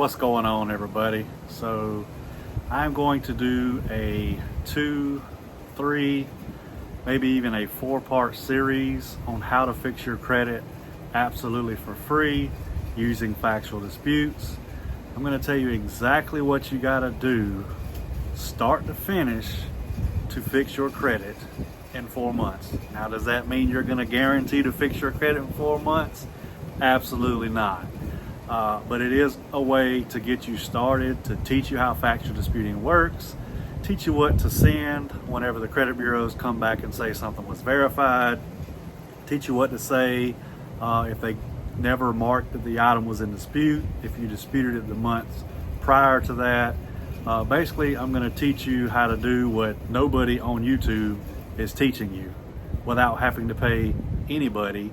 What's going on, everybody? So I'm going to do a 2, 3, maybe even a 4-part series on how to fix your credit absolutely for free using factual disputes. I'm going to tell you exactly what you got to do start to finish to fix your credit in 4 months. Now, does that mean you're going to guarantee to fix your credit in 4 months? Absolutely not. But it is a way to get you started, to teach you how factual disputing works, teach you what to send whenever the credit bureaus come back and say something was verified, teach you what to say if they never marked that the item was in dispute, if you disputed it the months prior to that. Basically, I'm going to teach you how to do what nobody on YouTube is teaching you without having to pay anybody,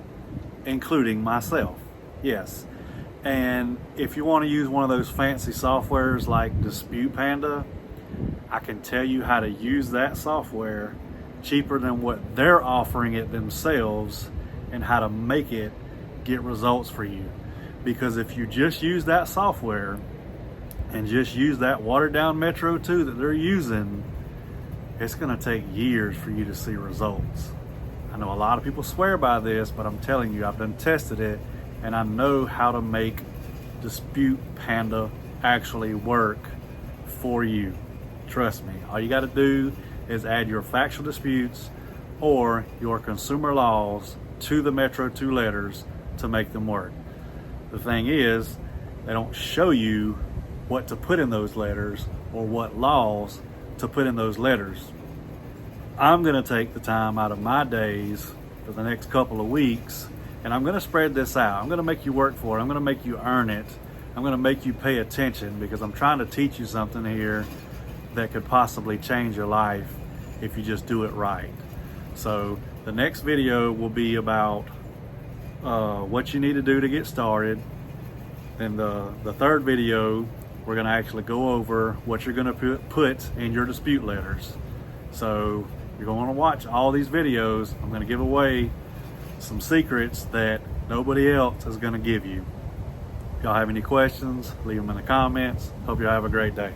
including myself. Yes. And if you want to use one of those fancy softwares like Dispute Panda, I can tell you how to use that software cheaper than what they're offering it themselves and how to make it get results for you. Because if you just use that software and just use that watered down Metro 2 that they're using, it's going to take years for you to see results. I know a lot of people swear by this, but I'm telling you, I've done tested it and I know how to make Dispute Panda actually work for you. Trust me, all you got to do is add your factual disputes or your consumer laws to the Metro 2 letters to make them work. The thing is, they don't show you what to put in those letters or what laws to put in those letters. I'm going to take the time out of my days for the next couple of weeks and I'm going to spread this out. I'm going to make you work for it. I'm going to make you earn it. I'm going to make you pay attention because I'm trying to teach you something here that could possibly change your life if you just do it right. So the next video will be about what you need to do to get started. Then the third video, we're going to actually go over what you're going to put in your dispute letters. So you're going to watch all these videos. I'm going to give away some secrets that nobody else is going to give you. If y'all have any questions, leave them in the comments. Hope y'all have a great day.